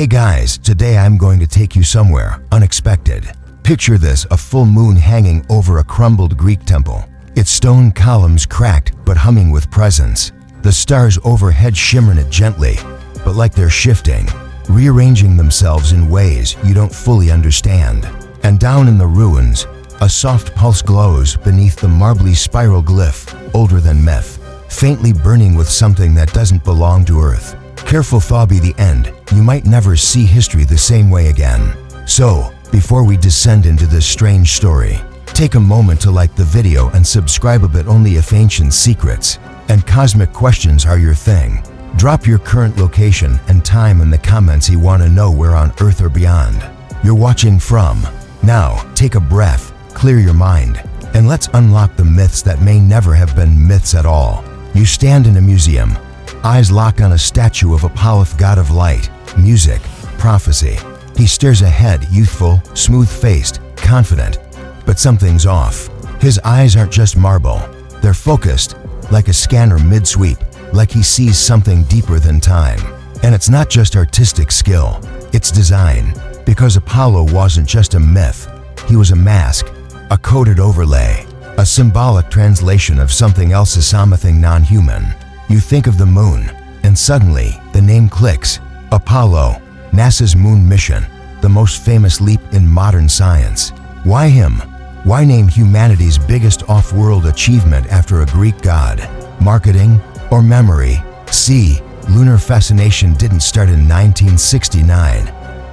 Hey guys, today I'm going to take you somewhere unexpected. Picture this, a full moon hanging over a crumbled Greek temple. Its stone columns cracked but humming with presence. The stars overhead shimmering it gently, but like they're shifting, rearranging themselves in ways you don't fully understand. And down in the ruins, a soft pulse glows beneath the marbly spiral glyph, older than myth, faintly burning with something that doesn't belong to Earth. Careful thaw be the end, you might never see history the same way again. So, before we descend into this strange story, take a moment to like the video and subscribe a bit. Only if ancient secrets and cosmic questions are your thing. Drop your current location and time in the comments. You want to know where on Earth or beyond you're watching from. Now, take a breath, clear your mind, and let's unlock the myths that may never have been myths at all. You stand in a museum, eyes lock on a statue of Apollo, god of light, music, prophecy. He stares ahead, youthful, smooth-faced, confident, but something's off. His eyes aren't just marble, they're focused, like a scanner mid-sweep, like he sees something deeper than time. And it's not just artistic skill, it's design, because Apollo wasn't just a myth, he was a mask, a coded overlay, a symbolic translation of something else, something non-human. You think of the moon, and suddenly, the name clicks. Apollo, NASA's moon mission, the most famous leap in modern science. Why him? Why name humanity's biggest off-world achievement after a Greek god? Marketing or memory? See, lunar fascination didn't start in 1969.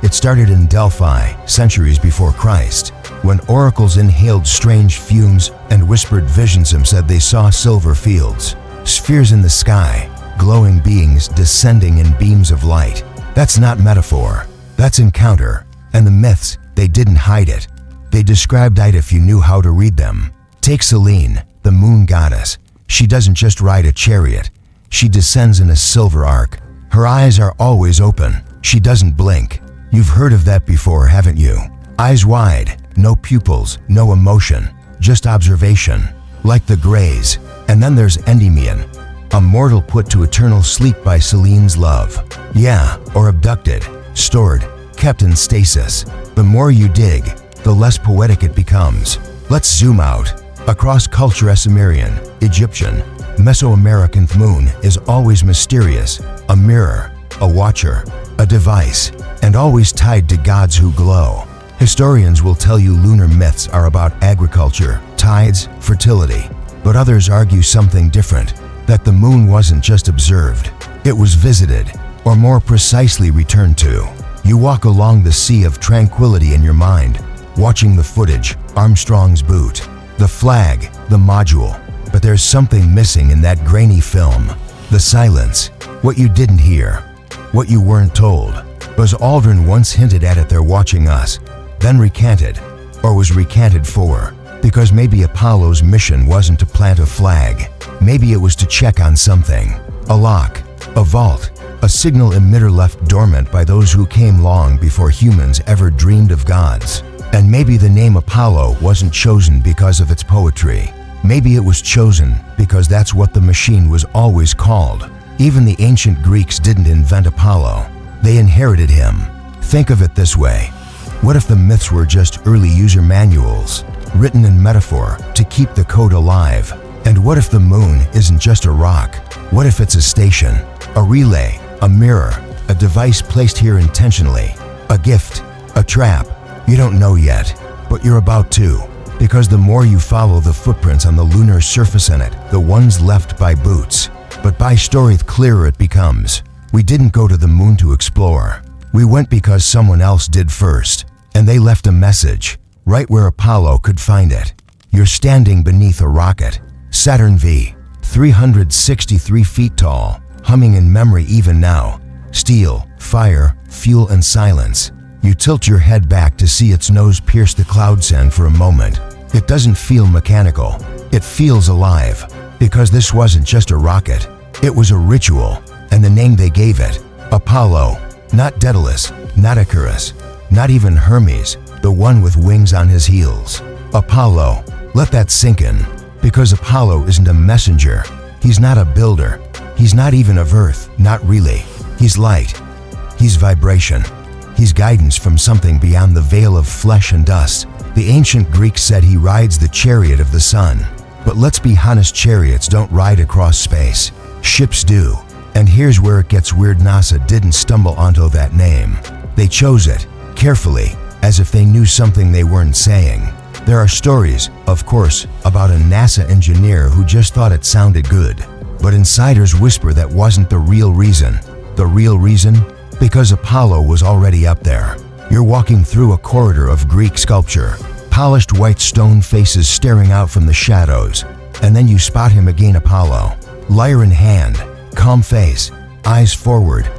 It started in Delphi, centuries before Christ, when oracles inhaled strange fumes and whispered visions. Some said they saw silver fields, spheres in the sky, glowing beings descending in beams of light. That's not metaphor, that's encounter. And the myths, they didn't hide it. They described it if you knew how to read them. Take Selene, the moon goddess. She doesn't just ride a chariot, she descends in a silver arc. Her eyes are always open, she doesn't blink. You've heard of that before, haven't you? Eyes wide, no pupils, no emotion, just observation, like the Greys. And then there's Endymion, a mortal put to eternal sleep by Selene's love. Yeah, or abducted, stored, kept in stasis. The more you dig, the less poetic it becomes. Let's zoom out. Across culture, Sumerian, Egyptian, Mesoamerican, moon is always mysterious, a mirror, a watcher, a device, and always tied to gods who glow. Historians will tell you lunar myths are about agriculture, tides, fertility, but others argue something different, that the moon wasn't just observed, it was visited, or more precisely returned to. You walk along the sea of tranquility in your mind, watching the footage, Armstrong's boot, the flag, the module, but there's something missing in that grainy film. The silence, what you didn't hear, what you weren't told. Buzz Aldrin once hinted at it. They're watching us, then recanted, or was recanted for, because maybe Apollo's mission wasn't to plant a flag, maybe it was to check on something. A lock, a vault, a signal emitter left dormant by those who came long before humans ever dreamed of gods. And maybe the name Apollo wasn't chosen because of its poetry. Maybe it was chosen because that's what the machine was always called. Even the ancient Greeks didn't invent Apollo, they inherited him. Think of it this way. What if the myths were just early user manuals, written in metaphor to keep the code alive? And what if the moon isn't just a rock? What if it's a station, a relay, a mirror, a device placed here intentionally, a gift, a trap? You don't know yet, but you're about to, because the more you follow the footprints on the lunar surface in it, the ones left by boots, but by story, the clearer it becomes. We didn't go to the moon to explore. We went because someone else did first, and they left a message, right where Apollo could find it. You're standing beneath a rocket, Saturn V, 363 feet tall, humming in memory even now. Steel, fire, fuel, and silence. You tilt your head back to see its nose pierce the cloud sand for a moment. It doesn't feel mechanical, it feels alive, because this wasn't just a rocket, it was a ritual, and the name they gave it, Apollo, not Daedalus, not Icarus, not even Hermes, the one with wings on his heels. Apollo, let that sink in, because Apollo isn't a messenger, he's not a builder, he's not even of Earth, not really. He's light. He's vibration. He's guidance from something beyond the veil of flesh and dust. The ancient Greeks said he rides the chariot of the sun. But let's be honest, chariots don't ride across space. Ships do. And here's where it gets weird. NASA didn't stumble onto that name. They chose it, carefully, as if they knew something they weren't saying. There are stories, of course, about a NASA engineer who just thought it sounded good. But insiders whisper that wasn't the real reason. The real reason? Because Apollo was already up there. You're walking through a corridor of Greek sculpture, polished white stone faces staring out from the shadows, and then you spot him again, Apollo, lyre in hand, calm face, eyes forward.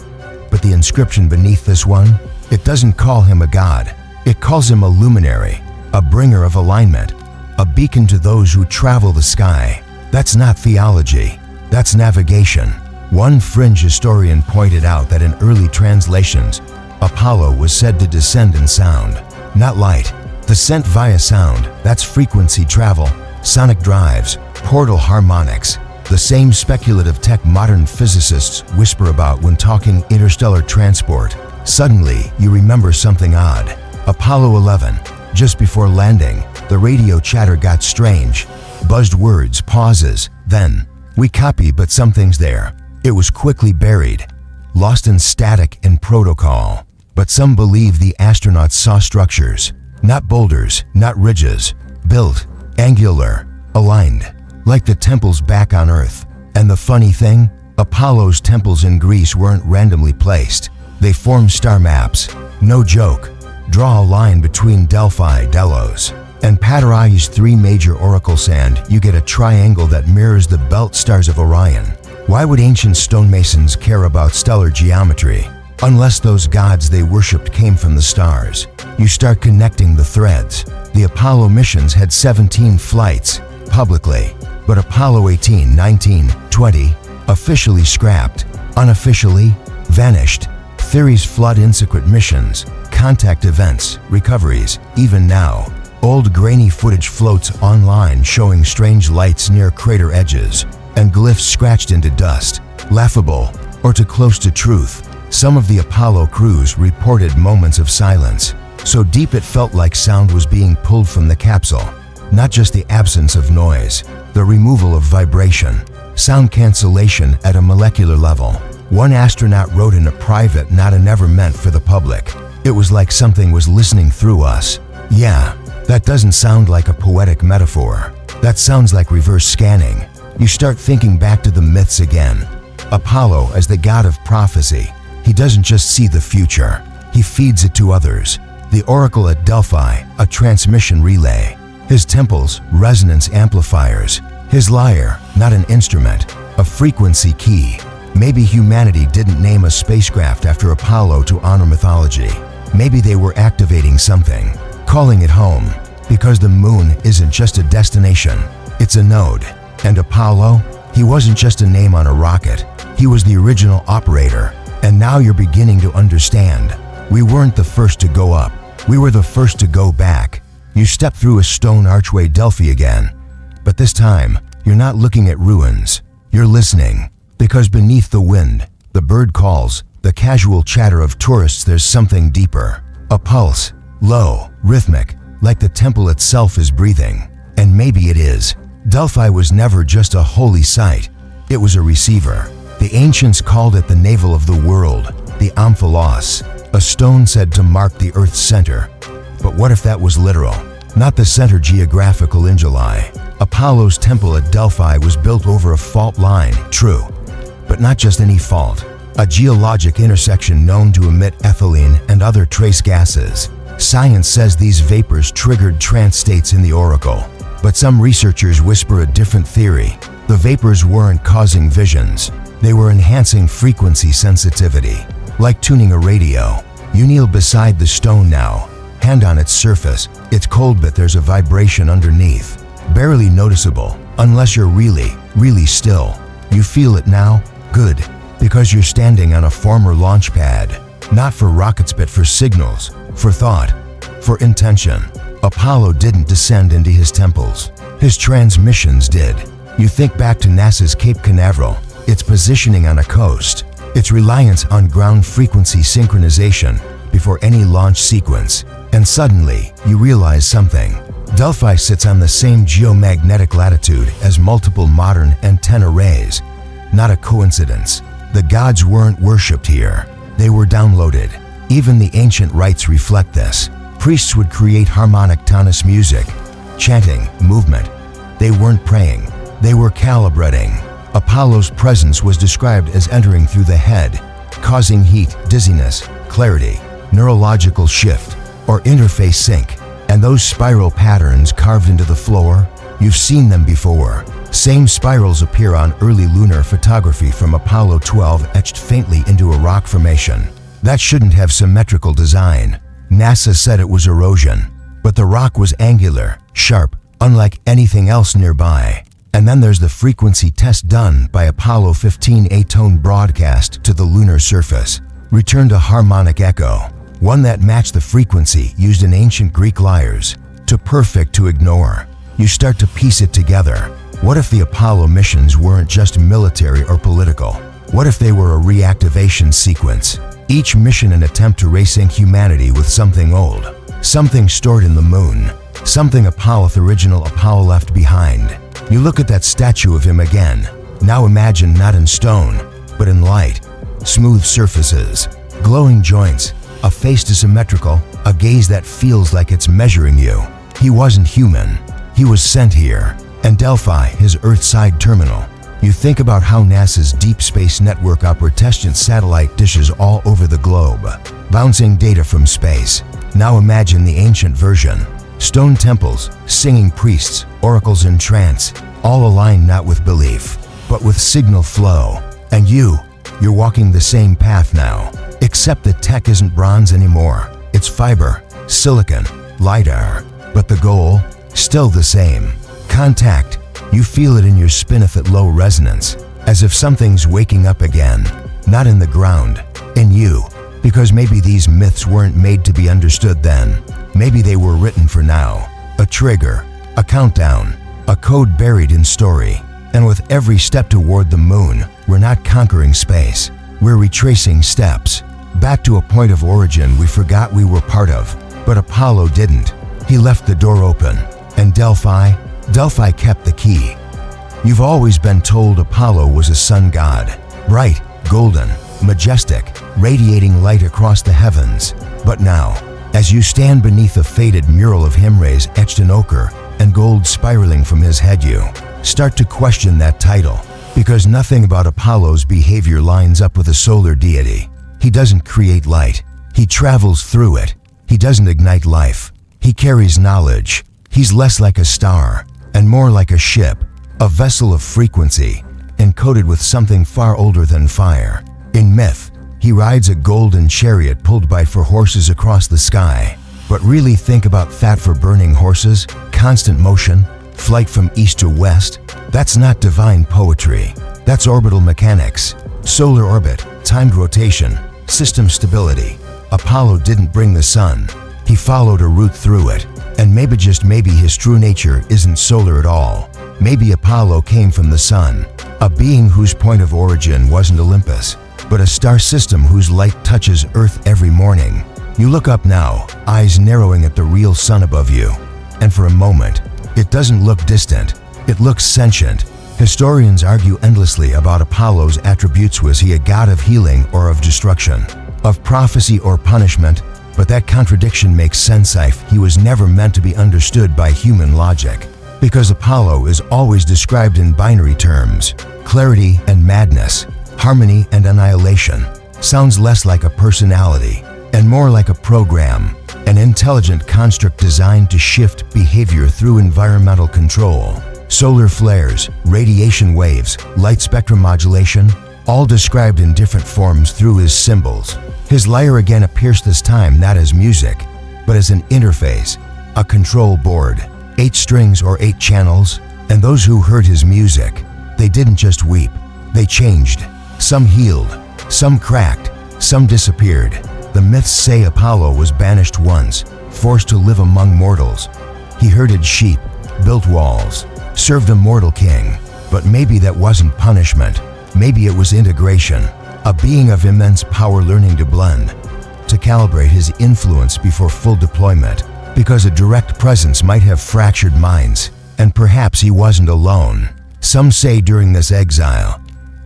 But the inscription beneath this one, it doesn't call him a god. It calls him a luminary, a bringer of alignment, a beacon to those who travel the sky. That's not theology, that's navigation. One fringe historian pointed out that in early translations, Apollo was said to descend in sound, not light. Descent via sound, that's frequency travel, sonic drives, portal harmonics, the same speculative tech modern physicists whisper about when talking interstellar transport. Suddenly, you remember something odd. Apollo 11, just before landing, the radio chatter got strange. Buzzed words, pauses, then, we copy but something's there. It was quickly buried, lost in static and protocol. But some believe the astronauts saw structures, not boulders, not ridges, built, angular, aligned, like the temples back on Earth. And the funny thing, Apollo's temples in Greece weren't randomly placed. They formed star maps. No joke. Draw a line between Delphi, Delos, and Paterais' three major oracles and you get a triangle that mirrors the belt stars of Orion. Why would ancient stonemasons care about stellar geometry? Unless those gods they worshipped came from the stars. You start connecting the threads. The Apollo missions had 17 flights, publicly, but Apollo 18, 19, 20, officially scrapped, unofficially, vanished. Theories flood insecret missions, contact events, recoveries. Even now, old grainy footage floats online showing strange lights near crater edges, and glyphs scratched into dust. Laughable, or too close to truth. Some of the Apollo crews reported moments of silence, so deep it felt like sound was being pulled from the capsule. Not just the absence of noise, the removal of vibration, sound cancellation at a molecular level. One astronaut wrote in a private note never meant for the public. It was like something was listening through us. Yeah, that doesn't sound like a poetic metaphor. That sounds like reverse scanning. You start thinking back to the myths again. Apollo as the god of prophecy. He doesn't just see the future, he feeds it to others. The oracle at Delphi, a transmission relay. His temples, resonance amplifiers. His lyre, not an instrument, a frequency key. Maybe humanity didn't name a spacecraft after Apollo to honor mythology. Maybe they were activating something, calling it home. Because the moon isn't just a destination, it's a node. And Apollo, he wasn't just a name on a rocket. He was the original operator. And now you're beginning to understand. We weren't the first to go up. We were the first to go back. You step through a stone archway, Delphi again. But this time, you're not looking at ruins. You're listening. Because beneath the wind, the bird calls, the casual chatter of tourists, there's something deeper. A pulse, low, rhythmic, like the temple itself is breathing. And maybe it is. Delphi was never just a holy site. It was a receiver. The ancients called it the navel of the world, the omphalos, a stone said to mark the Earth's center. But what if that was literal? Not the center geographical in July. Apollo's temple at Delphi was built over a fault line, true. But not just any fault. A geologic intersection known to emit ethylene and other trace gases. Science says these vapors triggered trance states in the oracle. But some researchers whisper a different theory. The vapors weren't causing visions. They were enhancing frequency sensitivity. Like tuning a radio. You kneel beside the stone now, hand on its surface. It's cold but there's a vibration underneath. Barely noticeable, unless you're really, really still. You feel it now? Good. Because you're standing on a former launch pad. Not for rockets but for signals, for thought, for intention. Apollo didn't descend into his temples. His transmissions did. You think back to NASA's Cape Canaveral, its positioning on a coast. its reliance on ground frequency synchronization before any launch sequence. And suddenly, you realize something. Delphi sits on the same geomagnetic latitude as multiple modern antenna arrays. Not a coincidence. The gods weren't worshipped here. They were downloaded. Even the ancient rites reflect this. Priests would create harmonic tonus music, chanting, movement. They weren't praying. They were calibrating. Apollo's presence was described as entering through the head, causing heat, dizziness, clarity, neurological shift, or interface sync. And those spiral patterns carved into the floor, you've seen them before. Same spirals appear on early lunar photography from Apollo 12 etched faintly into a rock formation. That shouldn't have symmetrical design. NASA said it was erosion, but the rock was angular, sharp, unlike anything else nearby. And then there's the frequency test done by Apollo 15 A-tone broadcast to the lunar surface. Returned a harmonic echo, one that matched the frequency used in ancient Greek lyres. Too perfect to ignore. You start to piece it together. What if the Apollo missions weren't just military or political? What if they were a reactivation sequence? Each mission an attempt to resync humanity with something old, something stored in the moon, something original Apollo left behind. You look at that statue of him again. Now imagine not in stone, but in light. Smooth surfaces, glowing joints, a face symmetrical, a gaze that feels like it's measuring you. He wasn't human. He was sent here. And Delphi, his Earth-side terminal. You think about how NASA's Deep Space Network tested satellite dishes all over the globe, bouncing data from space. Now imagine the ancient version. Stone temples, singing priests, oracles in trance, all aligned not with belief, but with signal flow. And you're walking the same path now, except the tech isn't bronze anymore. It's fiber, silicon, LiDAR. But the goal, still the same. Contact. You feel it in your spineth at low resonance, as if something's waking up again. Not in the ground, in you. Because maybe these myths weren't made to be understood then. Maybe they were written for now. A trigger, a countdown, a code buried in story. And with every step toward the moon, we're not conquering space. We're retracing steps. Back to a point of origin we forgot we were part of. But Apollo didn't. He left the door open. And Delphi kept the key. You've always been told Apollo was a sun god. Bright, golden, majestic, radiating light across the heavens. But now, as you stand beneath a faded mural of him rays etched in ochre and gold spiraling from his head, you start to question that title. Because nothing about Apollo's behavior lines up with a solar deity. He doesn't create light. He travels through it. He doesn't ignite life. He carries knowledge. He's less like a star and more like a ship, a vessel of frequency, encoded with something far older than fire. In myth, he rides a golden chariot pulled by 4 horses across the sky. But really think about that for burning horses, constant motion, flight from east to west. That's not divine poetry. That's orbital mechanics, solar orbit, timed rotation, system stability. Apollo didn't bring the sun. He followed a route through it. And maybe, just maybe, his true nature isn't solar at all. Maybe Apollo came from the sun, a being whose point of origin wasn't Olympus, but a star system whose light touches Earth every morning. You look up now, eyes narrowing at the real sun above you. And for a moment, it doesn't look distant. It looks sentient. Historians argue endlessly about Apollo's attributes. Was he a god of healing or of destruction, of prophecy or punishment? But that contradiction makes sense if he was never meant to be understood by human logic. Because Apollo is always described in binary terms: clarity and madness, harmony and annihilation. Sounds less like a personality and more like a program, an intelligent construct designed to shift behavior through environmental control. Solar flares, radiation waves, light spectrum modulation, all described in different forms through his symbols. His lyre again appears this time not as music, but as an interface, a control board, 8 strings or 8 channels. And those who heard his music, they didn't just weep, they changed. Some healed, some cracked, some disappeared. The myths say Apollo was banished once, forced to live among mortals. He herded sheep, built walls, served a mortal king. But maybe that wasn't punishment. Maybe it was integration. a being of immense power learning to blend, to calibrate his influence before full deployment, because a direct presence might have fractured minds, and perhaps he wasn't alone. Some say during this exile,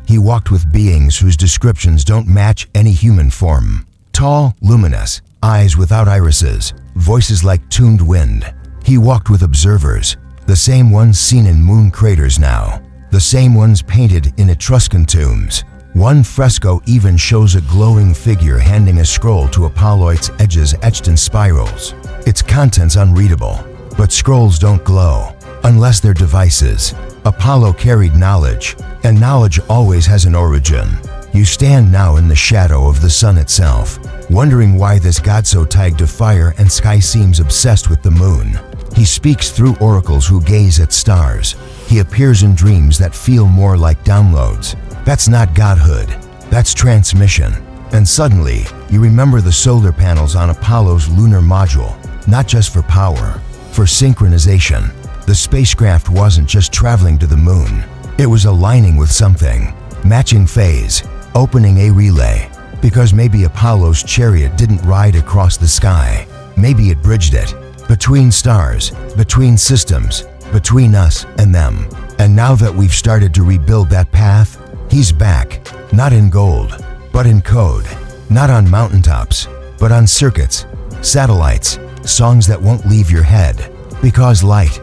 he walked with beings whose descriptions don't match any human form. Tall, luminous, eyes without irises, voices like tuned wind. He walked with observers, the same ones seen in moon craters now, the same ones painted in Etruscan tombs. One fresco even shows a glowing figure handing a scroll to Apollo, its edges etched in spirals. Its contents unreadable, but scrolls don't glow, unless they're devices. Apollo carried knowledge, and knowledge always has an origin. You stand now in the shadow of the sun itself, wondering why this god so tied to fire and sky seems obsessed with the moon. He speaks through oracles who gaze at stars. He appears in dreams that feel more like downloads. That's not godhood, that's transmission. And suddenly, you remember the solar panels on Apollo's lunar module, not just for power, for synchronization. The spacecraft wasn't just traveling to the moon, it was aligning with something, matching phase, opening a relay. Because maybe Apollo's chariot didn't ride across the sky, maybe it bridged it, between stars, between systems, between us and them. And now that we've started to rebuild that path, he's back, not in gold, but in code, not on mountaintops, but on circuits, satellites, songs that won't leave your head. Because light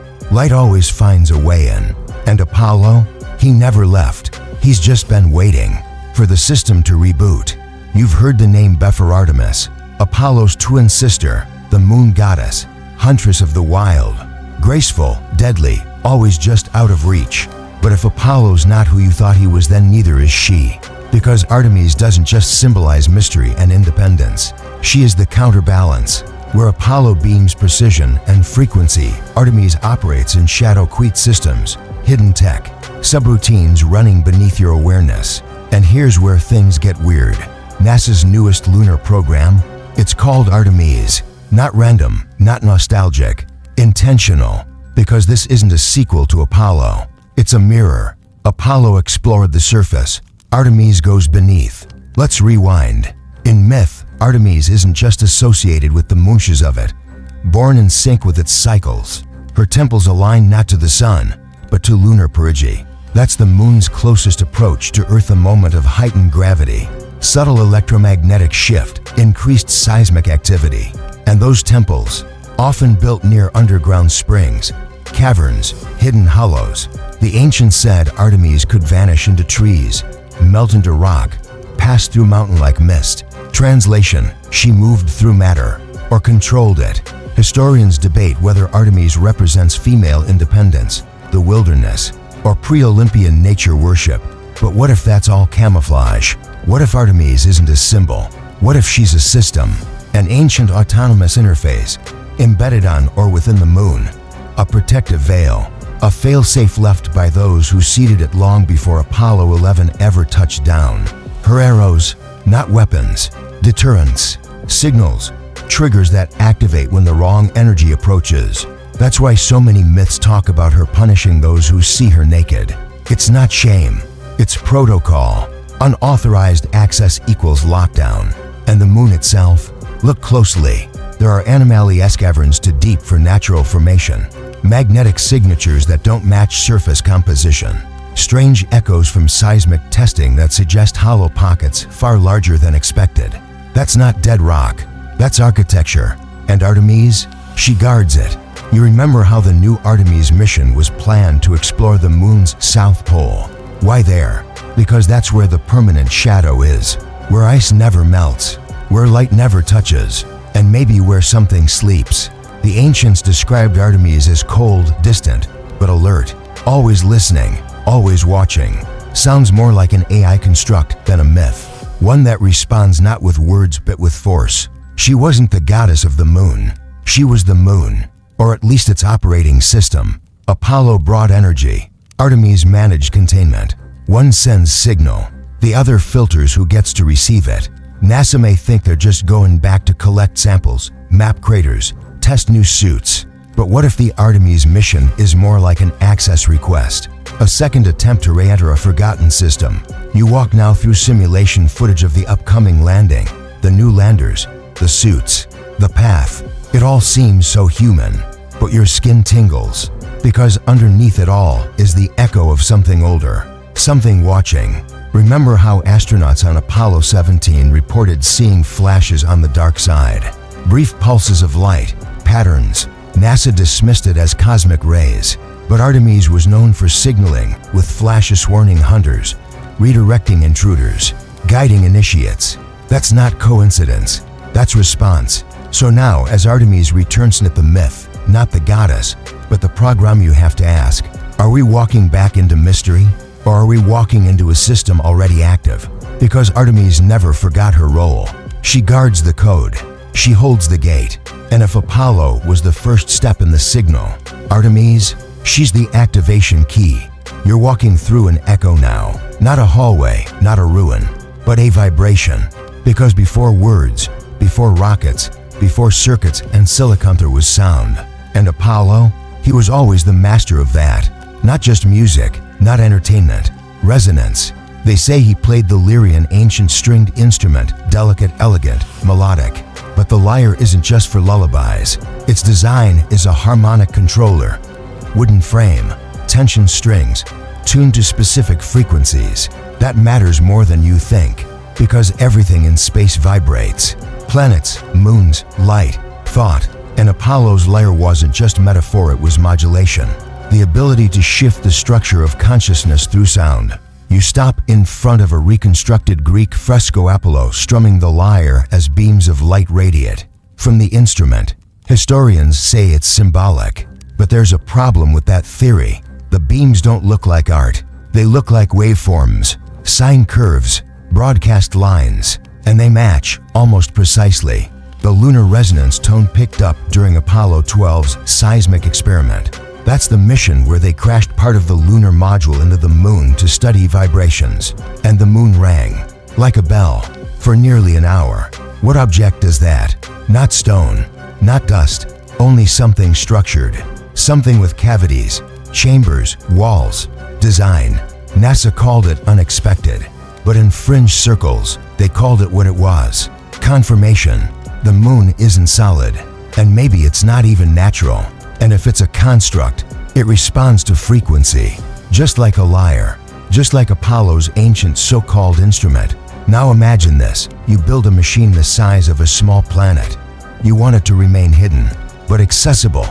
always finds a way in. And Apollo, he never left. He's just been waiting for the system to reboot. You've heard the name Artemis, Apollo's twin sister, the moon goddess, huntress of the wild, graceful, deadly, always just out of reach. But if Apollo's not who you thought he was, then neither is she. Because Artemis doesn't just symbolize mystery and independence. She is the counterbalance. Where Apollo beams precision and frequency, Artemis operates in shadow quit systems, hidden tech, subroutines running beneath your awareness. And here's where things get weird. NASA's newest lunar program, it's called Artemis. Not random, not nostalgic, intentional. Because this isn't a sequel to Apollo. It's a mirror. Apollo explored the surface. Artemis goes beneath. Let's rewind. In myth, Artemis isn't just associated with the moonshes of it. Born in sync with its cycles, her temples align not to the sun, but to lunar perigee. That's the moon's closest approach to Earth, a moment of heightened gravity, subtle electromagnetic shift, increased seismic activity. And those temples, often built near underground springs, caverns, hidden hollows. The ancients said Artemis could vanish into trees, melt into rock, pass through mountain like mist. Translation: she moved through matter, or controlled it. Historians debate whether Artemis represents female independence, the wilderness, or pre-Olympian nature worship. But what if that's all camouflage? What if Artemis isn't a symbol? What if she's a system, an ancient autonomous interface, embedded on or within the moon? A protective veil, a failsafe left by those who seeded it long before Apollo 11 ever touched down. Her arrows, not weapons, deterrents, signals, triggers that activate when the wrong energy approaches. That's why so many myths talk about her punishing those who see her naked. It's not shame, it's protocol. Unauthorized access equals lockdown. And the moon itself? Look closely. There are anomaly-esque caverns too deep for natural formation, magnetic signatures that don't match surface composition, strange echoes from seismic testing that suggest hollow pockets far larger than expected. That's not dead rock, that's architecture. And Artemis? She guards it. You remember how the new Artemis mission was planned to explore the moon's south pole. Why there? Because that's where the permanent shadow is, where ice never melts, where light never touches, and maybe where something sleeps. The ancients described Artemis as cold, distant, but alert, always listening, always watching. Sounds more like an AI construct than a myth, one that responds not with words but with force. She wasn't the goddess of the moon. She was the moon, or at least its operating system. Apollo brought energy. Artemis managed containment. One sends signal, the other filters who gets to receive it. NASA may think they're just going back to collect samples, map craters, test new suits. But what if the Artemis mission is more like an access request? A second attempt to re-enter a forgotten system. You walk now through simulation footage of the upcoming landing, the new landers, the suits, the path. It all seems so human, but your skin tingles, because underneath it all is the echo of something older, something watching. Remember how astronauts on Apollo 17 reported seeing flashes on the dark side? Brief pulses of light, patterns. NASA dismissed it as cosmic rays, but Artemis was known for signaling with flashes warning hunters, redirecting intruders, guiding initiates. That's not coincidence, that's response. So now, as Artemis returns, not the myth, not the goddess, but the program, you have to ask, are we walking back into mystery? Or are we walking into a system already active? Because Artemis never forgot her role. She guards the code. She holds the gate. And if Apollo was the first step in the signal, Artemis, she's the activation key. You're walking through an echo now. Not a hallway, not a ruin, but a vibration. Because before words, before rockets, before circuits and silicon, there was sound. And Apollo, he was always the master of that. Not just music, not entertainment, resonance. They say he played the lyrian, ancient stringed instrument, delicate, elegant, melodic. But the lyre isn't just for lullabies. Its design is a harmonic controller. Wooden frame, tension strings, tuned to specific frequencies. That matters more than you think, because everything in space vibrates. Planets, moons, light, thought. And Apollo's lyre wasn't just metaphor, it was modulation. The ability to shift the structure of consciousness through sound. You stop in front of a reconstructed Greek fresco, Apollo strumming the lyre as beams of light radiate from the instrument. Historians say it's symbolic, but there's a problem with that theory. The beams don't look like art. They look like waveforms, sine curves, broadcast lines, and they match almost precisely the lunar resonance tone picked up during Apollo 12's seismic experiment. That's the mission where they crashed part of the lunar module into the moon to study vibrations. And the moon rang, like a bell, for nearly an hour. What object does that? Not stone, not dust, only something structured. Something with cavities, chambers, walls, design. NASA called it unexpected, but in fringe circles, they called it what it was. Confirmation. The moon isn't solid, and maybe it's not even natural. And if it's a construct, it responds to frequency, just like a lyre, just like Apollo's ancient so-called instrument. Now imagine this, you build a machine the size of a small planet. You want it to remain hidden, but accessible.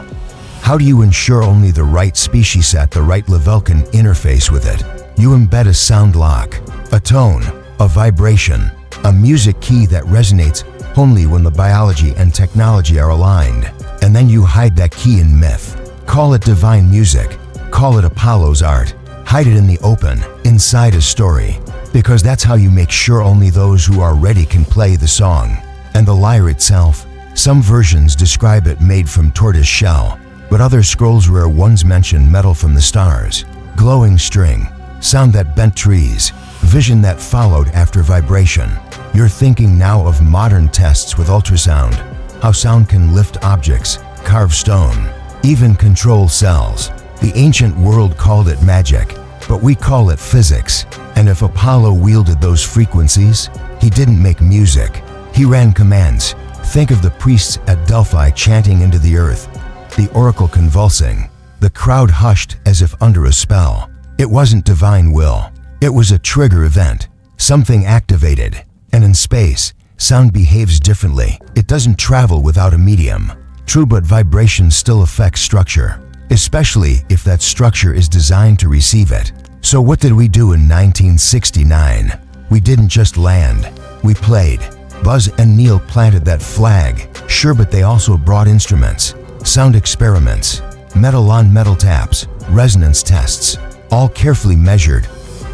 How do you ensure only the right species at the right level can interface with it? You embed a sound lock, a tone, a vibration, a music key that resonates only when the biology and technology are aligned. And then you hide that key in myth. Call it divine music. Call it Apollo's art. Hide it in the open, inside a story. Because that's how you make sure only those who are ready can play the song. And the lyre itself, some versions describe it made from tortoise shell, but other scrolls, rare ones, mention metal from the stars. Glowing string, sound that bent trees, vision that followed after vibration. You're thinking now of modern tests with ultrasound. How sound can lift objects, carve stone, even control cells. The ancient world called it magic, but we call it physics. And if Apollo wielded those frequencies, he didn't make music. He ran commands. Think of the priests at Delphi chanting into the earth, the oracle convulsing, the crowd hushed as if under a spell. It wasn't divine will. It was a trigger event, something activated. And in space, sound behaves differently. It doesn't travel without a medium. True, but vibration still affects structure, especially if that structure is designed to receive it. So what did we do in 1969? We didn't just land. We played. Buzz and Neil planted that flag, sure, but they also brought instruments, sound experiments, metal on metal taps, resonance tests, all carefully measured,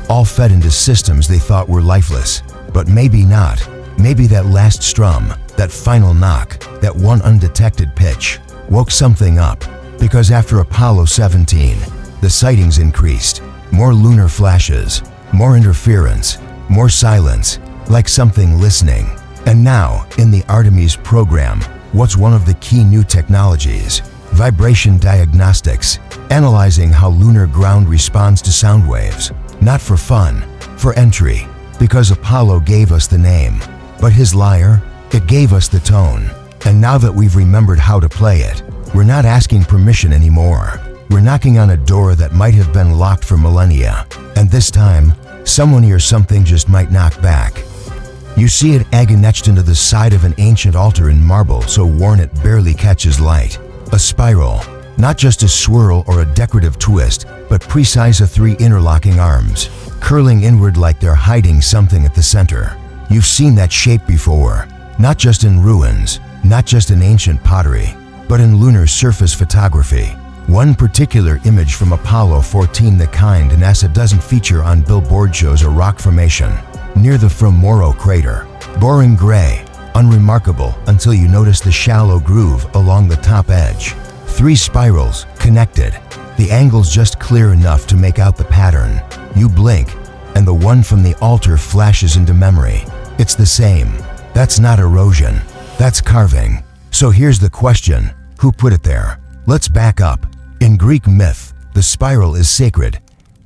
all fed into systems they thought were lifeless. But maybe not. Maybe that last strum, that final knock, that one undetected pitch, woke something up. Because after Apollo 17, the sightings increased. More lunar flashes, more interference, more silence, like something listening. And now, in the Artemis program, what's one of the key new technologies? Vibration diagnostics, analyzing how lunar ground responds to sound waves. Not for fun, for entry, because Apollo gave us the name. But his lyre, it gave us the tone. And now that we've remembered how to play it, we're not asking permission anymore. We're knocking on a door that might have been locked for millennia. And this time, someone or something just might knock back. You see it again etched into the side of an ancient altar in marble so worn it barely catches light. A spiral, not just a swirl or a decorative twist, but precise three interlocking arms, curling inward like they're hiding something at the center. You've seen that shape before, not just in ruins, not just in ancient pottery, but in lunar surface photography. One particular image from Apollo 14, the kind NASA doesn't feature on billboard, shows a rock formation near the Fromoro crater. Boring gray, unremarkable until you notice the shallow groove along the top edge. Three spirals, connected. The angle's just clear enough to make out the pattern. You blink, and the one from the altar flashes into memory. It's the same. That's not erosion. That's carving. So here's the question. Who put it there? Let's back up. In Greek myth, the spiral is sacred,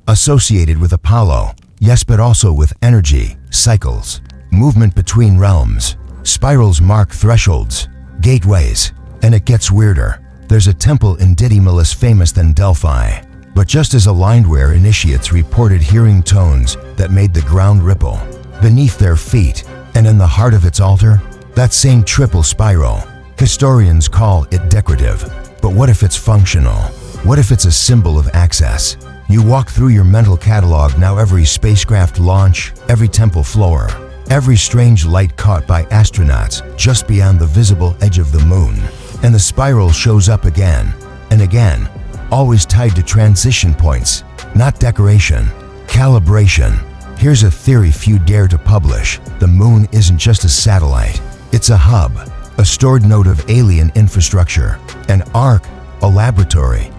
associated with Apollo. Yes, but also with energy, cycles, movement between realms. Spirals mark thresholds, gateways, and it gets weirder. There's a temple in Didymus famous than Delphi. But just as aligned where initiates reported hearing tones that made the ground ripple beneath their feet, and in the heart of its altar, that same triple spiral. Historians call it decorative. But what if it's functional? What if it's a symbol of access? You walk through your mental catalog now, every spacecraft launch, every temple floor, every strange light caught by astronauts just beyond the visible edge of the moon. And the spiral shows up again and again, always tied to transition points, not decoration, calibration. Here's a theory few dare to publish. The moon isn't just a satellite. It's a hub, a stored node of alien infrastructure, an ark, a laboratory,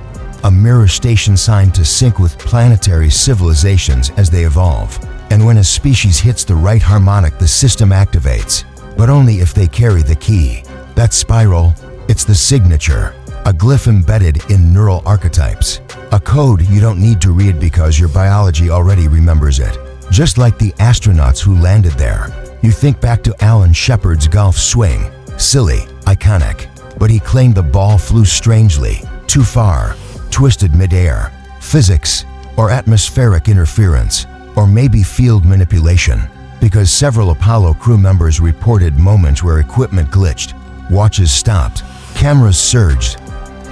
a mirror station signed to sync with planetary civilizations as they evolve. And when a species hits the right harmonic, the system activates, but only if they carry the key. That spiral, it's the signature, a glyph embedded in neural archetypes, a code you don't need to read because your biology already remembers it. Just like the astronauts who landed there. You think back to Alan Shepard's golf swing, silly, iconic, but he claimed the ball flew strangely, too far, twisted midair. Physics, or atmospheric interference, or maybe field manipulation, because several Apollo crew members reported moments where equipment glitched, watches stopped, cameras surged,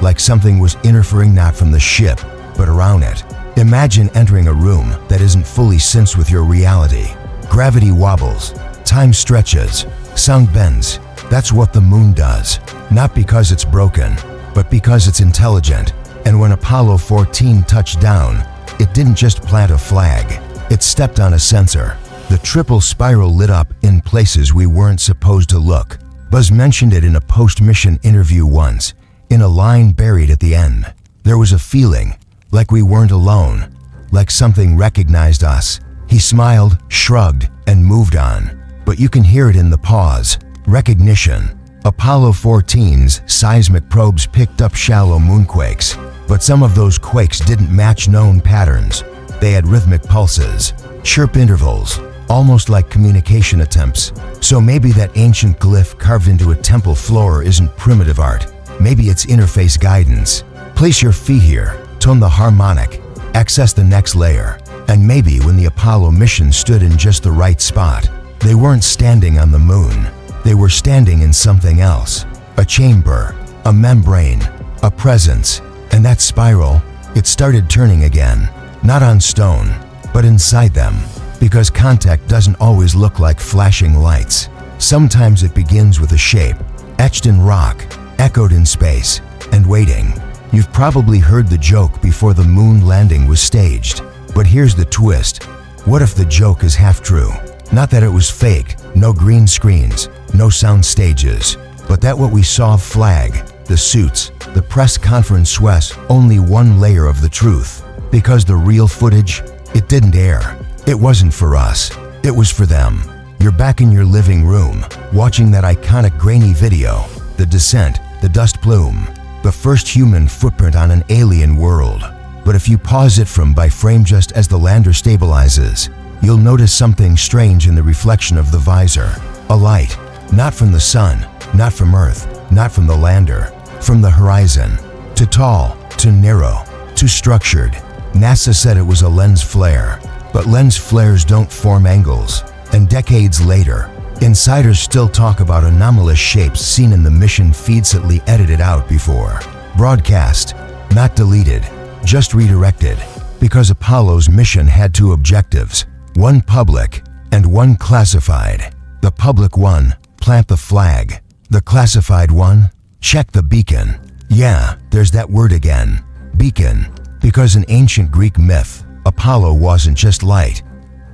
like something was interfering not from the ship, but around it. Imagine entering a room that isn't fully synced with your reality. Gravity wobbles, time stretches, sound bends. That's what the moon does, not because it's broken, but because it's intelligent. And when Apollo 14 touched down, it didn't just plant a flag, it stepped on a sensor. The triple spiral lit up in places we weren't supposed to look. Buzz mentioned it in a post-mission interview once, in a line buried at the end. There was a feeling, like we weren't alone, like something recognized us. He smiled, shrugged, and moved on. But you can hear it in the pause. Recognition. Apollo 14's seismic probes picked up shallow moonquakes, but some of those quakes didn't match known patterns. They had rhythmic pulses, chirp intervals, almost like communication attempts. So maybe that ancient glyph carved into a temple floor isn't primitive art. Maybe it's interface guidance. Place your feet here, tone the harmonic, access the next layer. And maybe when the Apollo mission stood in just the right spot, they weren't standing on the moon. They were standing in something else. A chamber, a membrane, a presence. And that spiral, it started turning again. Not on stone, but inside them. Because contact doesn't always look like flashing lights. Sometimes it begins with a shape, etched in rock, echoed in space, and waiting. You've probably heard the joke before the moon landing was staged. But here's the twist. What if the joke is half true? Not that it was faked, no green screens, no sound stages, but that what we saw, flag, the suits, the press conference, was only one layer of the truth. Because the real footage, it didn't air. It wasn't for us. It was for them. You're back in your living room, watching that iconic grainy video, the descent, the dust plume. the first human footprint on an alien world. But if you pause it by frame just as the lander stabilizes, you'll notice something strange in the reflection of the visor. A light, not from the sun, not from Earth, not from the lander, from the horizon. Too tall, too narrow, too structured. NASA said it was a lens flare, but lens flares don't form angles. And decades later, insiders still talk about anomalous shapes seen in the mission feeds subtly edited out before broadcast, not deleted, just redirected, because Apollo's mission had two objectives, one public and one classified. The public one, plant the flag. The classified one, check the beacon. Yeah, there's that word again, beacon, because in ancient Greek myth, Apollo wasn't just light.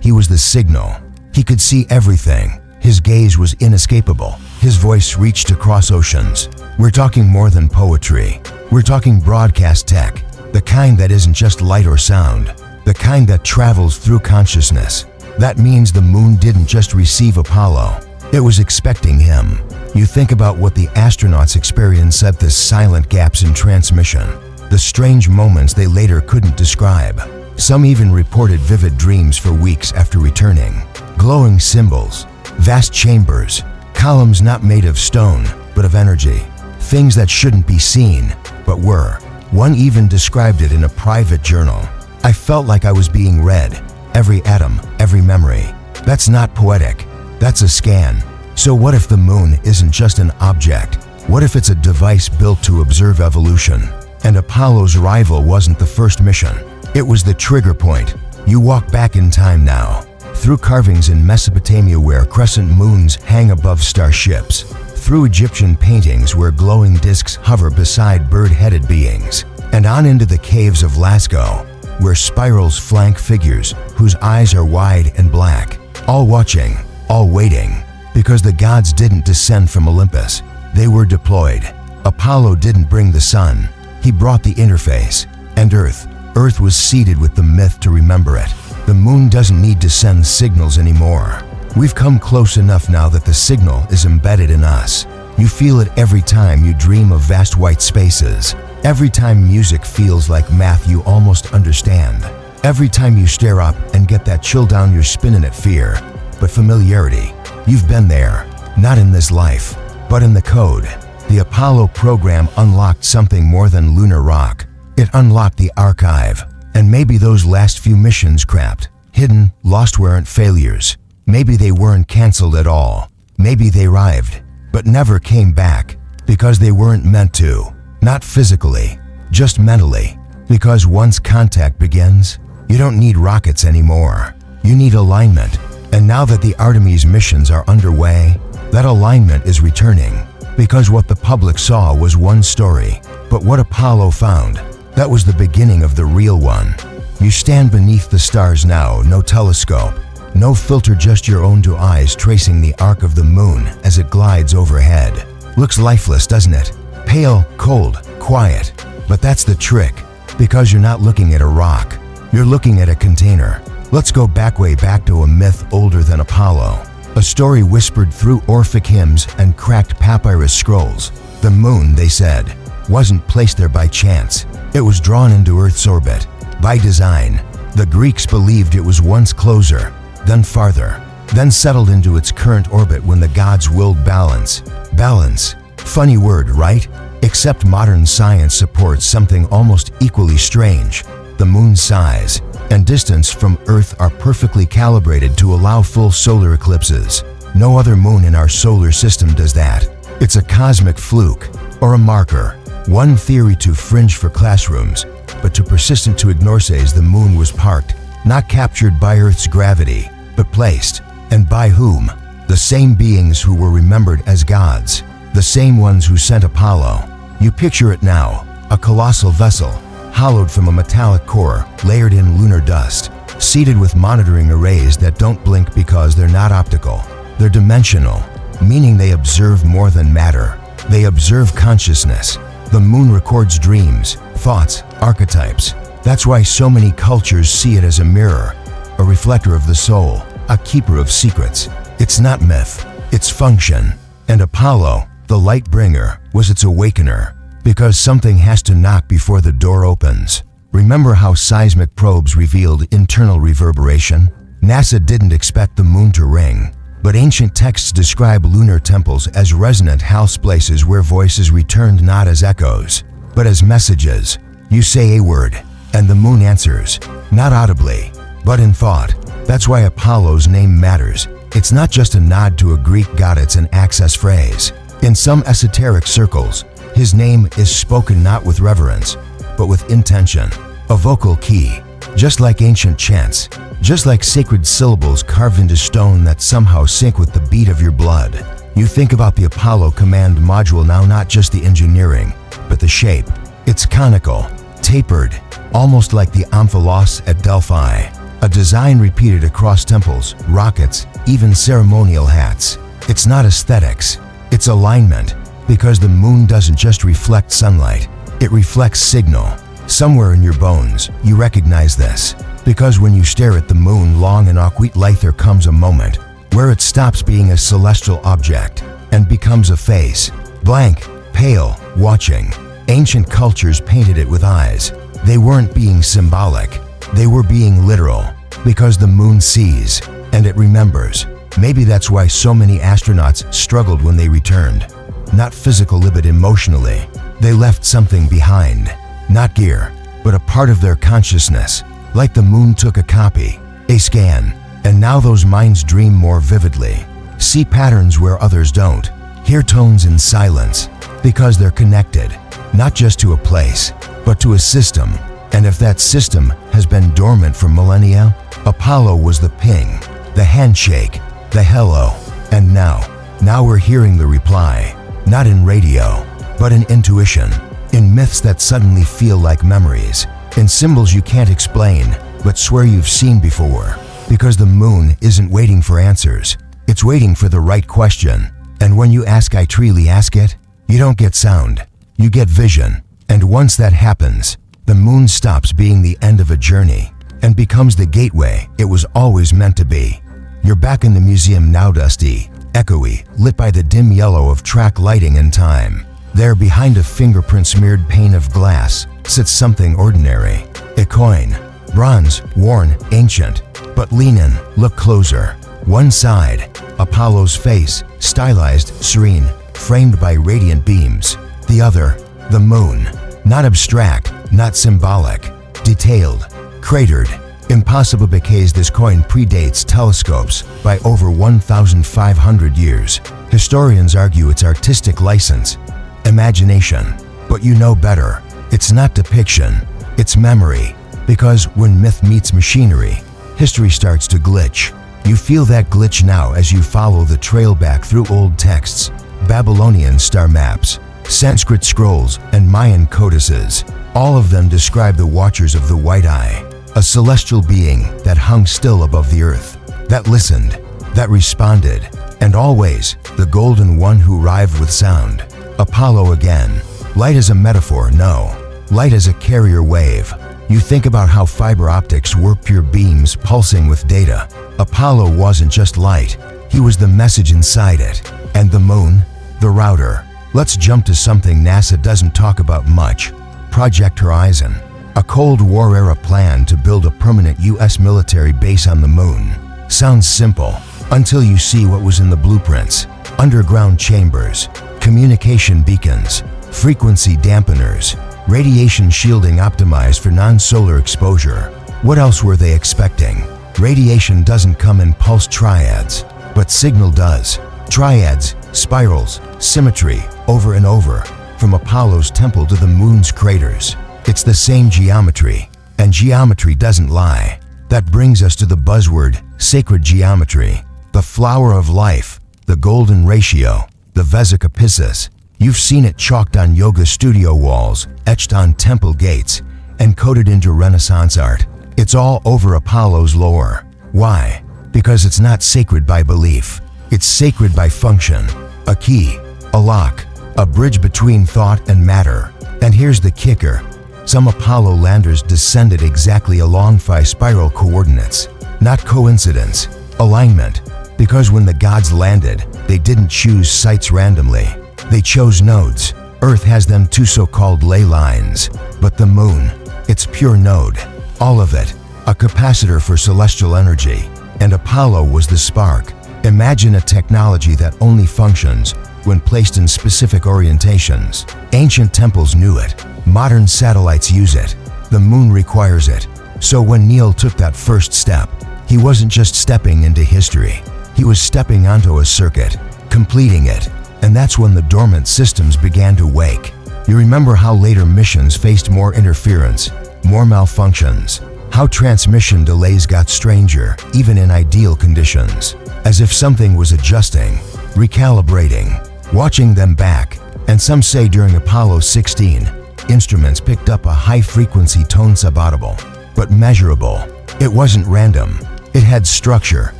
He was the signal. He could see everything. His gaze was inescapable. His voice reached across oceans. We're talking more than poetry. We're talking broadcast tech, the kind that isn't just light or sound, the kind that travels through consciousness. That means the moon didn't just receive Apollo. It was expecting him. You think about what the astronauts experienced at the silent gaps in transmission, the strange moments they later couldn't describe. Some even reported vivid dreams for weeks after returning. Glowing symbols, vast chambers, columns not made of stone, but of energy. Things that shouldn't be seen, but were. One even described it in a private journal. I felt like I was being read. Every atom, every memory. That's not poetic. That's a scan. So what if the moon isn't just an object? What if it's a device built to observe evolution? And Apollo's arrival wasn't the first mission. It was the trigger point. You walk back in time now, through carvings in Mesopotamia where crescent moons hang above starships, through Egyptian paintings where glowing discs hover beside bird-headed beings, and on into the caves of Lascaux, where spirals flank figures whose eyes are wide and black, all watching, all waiting, because the gods didn't descend from Olympus. They were deployed. Apollo didn't bring the sun. He brought the interface. And Earth was seated with the myth to remember it. The moon doesn't need to send signals anymore. We've come close enough now that the signal is embedded in us. You feel it every time you dream of vast white spaces. Every time music feels like math you almost understand. Every time you stare up and get that chill down your spine at fear. But familiarity. You've been there. Not in this life, but in the code. The Apollo program unlocked something more than lunar rock. It unlocked the archive. And maybe those last few missions crapped, hidden, lost weren't failures. Maybe they weren't canceled at all. Maybe they arrived, but never came back, because they weren't meant to. Not physically, just mentally. Because once contact begins, you don't need rockets anymore. You need alignment. And now that the Artemis missions are underway, that alignment is returning. Because what the public saw was one story, but what Apollo found, that was the beginning of the real one. You stand beneath the stars now, no telescope, no filter, just your own two eyes tracing the arc of the moon as it glides overhead. Looks lifeless, doesn't it? Pale, cold, quiet. But that's the trick, because you're not looking at a rock. You're looking at a container. Let's go way back to a myth older than Apollo. A story whispered through Orphic hymns and cracked papyrus scrolls. The moon, they said, wasn't placed there by chance. It was drawn into Earth's orbit, by design. The Greeks believed it was once closer, then farther, then settled into its current orbit when the gods willed balance. Balance. Funny word, right? Except modern science supports something almost equally strange. The moon's size and distance from Earth are perfectly calibrated to allow full solar eclipses. No other moon in our solar system does that. It's a cosmic fluke, or a marker. One theory too fringe for classrooms, but too persistent to ignore says the moon was parked, not captured by Earth's gravity, but placed. And by whom? The same beings who were remembered as gods. The same ones who sent Apollo. You picture it now, a colossal vessel, hollowed from a metallic core, layered in lunar dust, seated with monitoring arrays that don't blink because they're not optical. They're dimensional, meaning they observe more than matter. They observe consciousness. The moon records dreams, thoughts, archetypes. That's why so many cultures see it as a mirror, a reflector of the soul, a keeper of secrets. It's not myth, it's function. And Apollo, the light bringer, was its awakener. Because something has to knock before the door opens. Remember how seismic probes revealed internal reverberation? NASA didn't expect the moon to ring, but ancient texts describe lunar temples as resonant house places where voices returned not as echoes, but as messages. You say a word, and the moon answers, not audibly, but in thought. That's why Apollo's name matters. It's not just a nod to a Greek god, it's an access phrase. In some esoteric circles, his name is spoken not with reverence, but with intention, a vocal key, just like ancient chants, just like sacred syllables carved into stone that somehow sync with the beat of your blood. You think about the Apollo command module now, not just the engineering, but the shape. It's conical, tapered, almost like the omphalos at Delphi, a design repeated across temples, rockets, even ceremonial hats. It's not aesthetics, it's alignment, because the moon doesn't just reflect sunlight, it reflects signal. Somewhere in your bones, you recognize this, because when you stare at the moon long enough, there comes a moment where it stops being a celestial object and becomes a face, blank, pale, watching. Ancient cultures painted it with eyes. They weren't being symbolic, they were being literal, because the moon sees, and it remembers. Maybe that's why so many astronauts struggled when they returned. Not physical, but emotionally. They left something behind. Not gear, but a part of their consciousness. Like the moon took a copy, a scan, and now those minds dream more vividly. See patterns where others don't. Hear tones in silence, because they're connected, not just to a place, but to a system. And if that system has been dormant for millennia, Apollo was the ping, the handshake, the hello. And now we're hearing the reply, not in radio, but in intuition, in myths that suddenly feel like memories, in symbols you can't explain, but swear you've seen before. Because the moon isn't waiting for answers, it's waiting for the right question. And when you ask, I truly ask it, you don't get sound, you get vision. And once that happens, the moon stops being the end of a journey and becomes the gateway it was always meant to be. You're back in the museum now, dusty, echoey, lit by the dim yellow of track lighting and time. There, behind a fingerprint-smeared pane of glass, sits something ordinary. A coin. Bronze, worn, ancient. But lean in, look closer. One side, Apollo's face, stylized, serene, framed by radiant beams. The other, the moon. Not abstract, not symbolic. Detailed, cratered. Impossible because this coin predates telescopes by over 1,500 years. Historians argue it's artistic license, imagination. But you know better. It's not depiction, it's memory. Because when myth meets machinery, history starts to glitch. You feel that glitch now as you follow the trail back through old texts, Babylonian star maps, Sanskrit scrolls, and Mayan codices. All of them describe the Watchers of the White Eye, a celestial being that hung still above the earth, that listened, that responded, and always the golden one who arrived with sound. Apollo again. Light as a metaphor, no. Light as a carrier wave. You think about how fiber optics were pure beams pulsing with data. Apollo wasn't just light, he was the message inside it. And the moon? The router. Let's jump to something NASA doesn't talk about much. Project Horizon. A Cold War-era plan to build a permanent US military base on the moon. Sounds simple, until you see what was in the blueprints. Underground chambers, communication beacons, frequency dampeners, radiation shielding optimized for non-solar exposure. What else were they expecting? Radiation doesn't come in pulse triads, but signal does. Triads, spirals, symmetry, over and over, from Apollo's temple to the moon's craters. It's the same geometry, and geometry doesn't lie. That brings us to the buzzword, sacred geometry, the flower of life, the golden ratio, the Vesica Piscis. You've seen it chalked on yoga studio walls, etched on temple gates, and coded into Renaissance art. It's all over Apollo's lore. Why? Because it's not sacred by belief. It's sacred by function. A key, a lock, a bridge between thought and matter. And here's the kicker. Some Apollo landers descended exactly along phi spiral coordinates. Not coincidence, alignment. Because when the gods landed, they didn't choose sites randomly. They chose nodes. Earth has them two so-called ley lines, but the moon, its pure node, all of it, a capacitor for celestial energy, and Apollo was the spark. Imagine a technology that only functions when placed in specific orientations. Ancient temples knew it. Modern satellites use it. The moon requires it. So when Neil took that first step, he wasn't just stepping into history. He was stepping onto a circuit, completing it. And that's when the dormant systems began to wake. You remember how later missions faced more interference, more malfunctions, how transmission delays got stranger, even in ideal conditions, as if something was adjusting, recalibrating, watching them back. And some say during Apollo 16, instruments picked up a high-frequency tone subaudible, but measurable. It wasn't random. It had structure,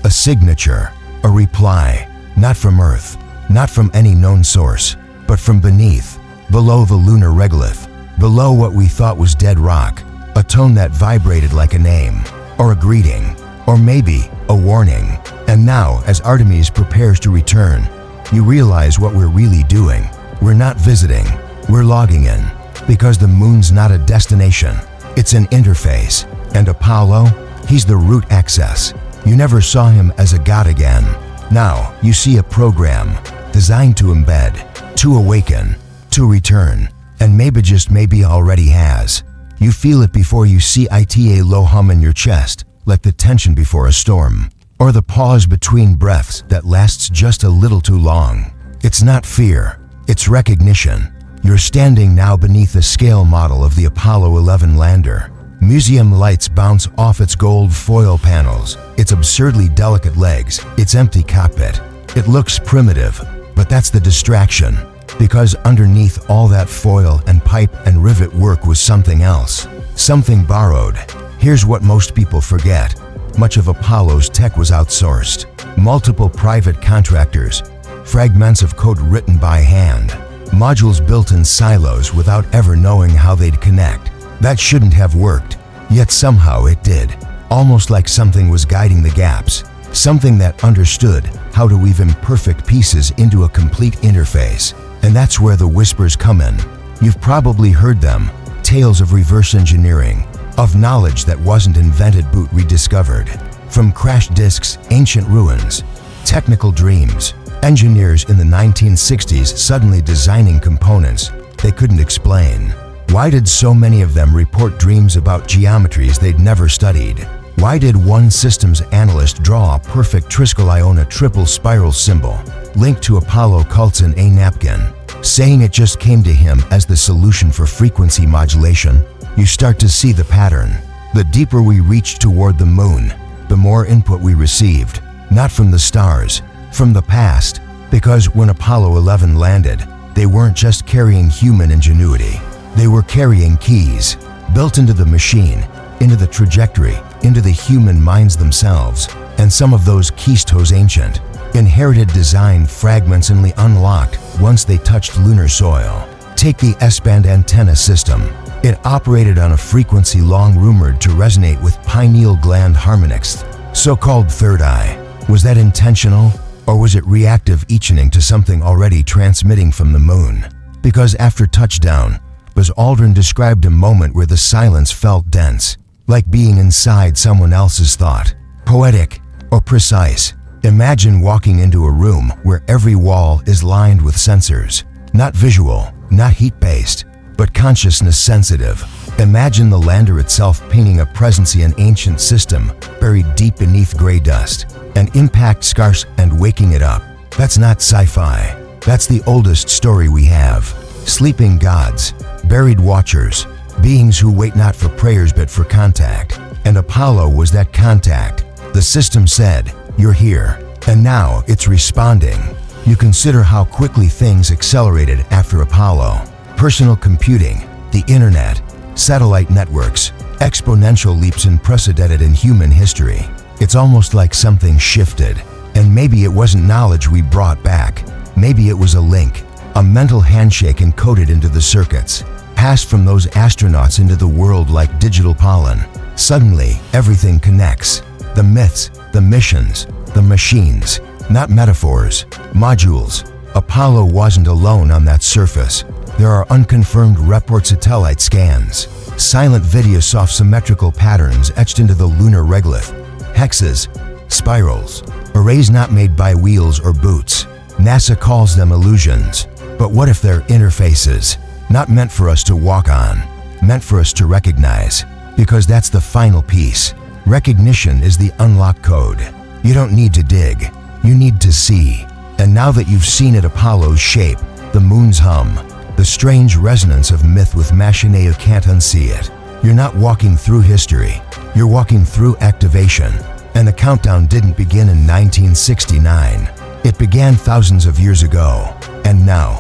a signature, a reply, not from Earth, not from any known source, but from beneath, below the lunar regolith, below what we thought was dead rock, a tone that vibrated like a name, or a greeting, or maybe a warning. And now, as Artemis prepares to return, you realize what we're really doing. We're not visiting, we're logging in, because the moon's not a destination, it's an interface. And Apollo, he's the root access. You never saw him as a god again. Now, you see a program designed to embed, to awaken, to return, and maybe just maybe already has. You feel it before you see it, a low hum in your chest, like the tension before a storm, or the pause between breaths that lasts just a little too long. It's not fear, it's recognition. You're standing now beneath a scale model of the Apollo 11 lander. Museum lights bounce off its gold foil panels, its absurdly delicate legs, its empty cockpit. It looks primitive, but that's the distraction, because underneath all that foil and pipe and rivet work was something else, something borrowed. Here's what most people forget. Much of Apollo's tech was outsourced. Multiple private contractors, fragments of code written by hand, modules built in silos without ever knowing how they'd connect. That shouldn't have worked, yet somehow it did. Almost like something was guiding the gaps, something that understood how to weave imperfect pieces into a complete interface. And that's where the whispers come in. You've probably heard them, tales of reverse engineering, of knowledge that wasn't invented but rediscovered. From crashed disks, ancient ruins, technical dreams, engineers in the 1960s suddenly designing components they couldn't explain. Why did so many of them report dreams about geometries they'd never studied? Why did one systems analyst draw a perfect Triskeliona triple spiral symbol linked to Apollo cults in a napkin, saying it just came to him as the solution for frequency modulation? You start to see the pattern. The deeper we reached toward the moon, the more input we received, not from the stars, from the past. Because when Apollo 11 landed, they weren't just carrying human ingenuity. They were carrying keys, built into the machine, into the trajectory, into the human minds themselves. And some of those keystones ancient, inherited design fragments only unlocked once they touched lunar soil. Take the S-band antenna system. It operated on a frequency long rumored to resonate with pineal gland harmonics, so-called third eye. Was that intentional, or was it reactive etching to something already transmitting from the moon? Because after touchdown, Buzz Aldrin described a moment where the silence felt dense, like being inside someone else's thought. Poetic or precise. Imagine walking into a room where every wall is lined with sensors. Not visual, not heat-based, but consciousness-sensitive. Imagine the lander itself painting a presence in an ancient system buried deep beneath gray dust, an impact scarce and waking it up. That's not sci-fi. That's the oldest story we have. Sleeping gods, buried watchers, beings who wait not for prayers but for contact. And Apollo was that contact. The system said, "You're here." And now it's responding. You consider how quickly things accelerated after Apollo. Personal computing, the internet, satellite networks, exponential leaps unprecedented in human history. It's almost like something shifted. And maybe it wasn't knowledge we brought back. Maybe it was a link, a mental handshake encoded into the circuits, passed from those astronauts into the world like digital pollen. Suddenly, everything connects. The myths, the missions, the machines, not metaphors, modules. Apollo wasn't alone on that surface. There are unconfirmed report satellite scans, silent video-soft symmetrical patterns etched into the lunar regolith, hexes, spirals, arrays not made by wheels or boots. NASA calls them illusions. But what if they're interfaces, not meant for us to walk on, meant for us to recognize? Because that's the final piece. Recognition is the unlock code. You don't need to dig, you need to see. And now that you've seen it, Apollo's shape, the moon's hum, the strange resonance of myth with machinae, you can't unsee it. You're not walking through history, you're walking through activation. And the countdown didn't begin in 1969. It began thousands of years ago. And now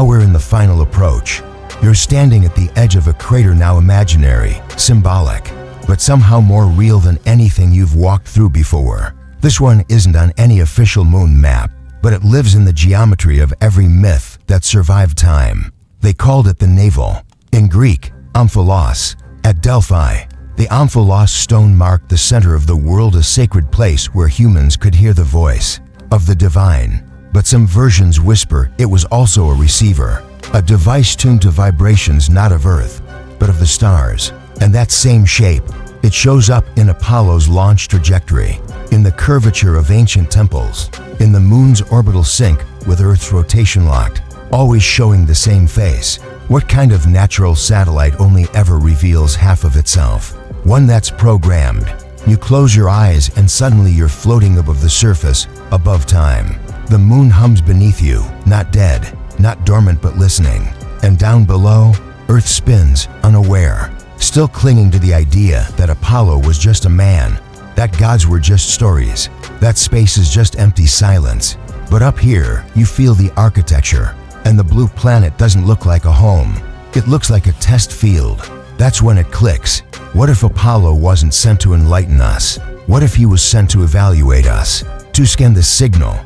we're in the final approach. You're standing at the edge of a crater, now imaginary, symbolic, but somehow more real than anything you've walked through before. This one isn't on any official moon map, but it lives in the geometry of every myth that survived time. They called it the navel. In Greek, omphalos. At Delphi, the omphalos stone marked the center of the world, a sacred place where humans could hear the voice of the divine. But some versions whisper it was also a receiver, a device tuned to vibrations not of Earth, but of the stars. And that same shape, it shows up in Apollo's launch trajectory, in the curvature of ancient temples, in the moon's orbital sync with Earth's rotation locked, always showing the same face. What kind of natural satellite only ever reveals half of itself? One that's programmed. You close your eyes and suddenly you're floating above the surface, above time. The moon hums beneath you, not dead, not dormant but listening. And down below, Earth spins, unaware, still clinging to the idea that Apollo was just a man, that gods were just stories, that space is just empty silence. But up here, you feel the architecture, and the blue planet doesn't look like a home. It looks like a test field. That's when it clicks. What if Apollo wasn't sent to enlighten us? What if he was sent to evaluate us, to scan the signal,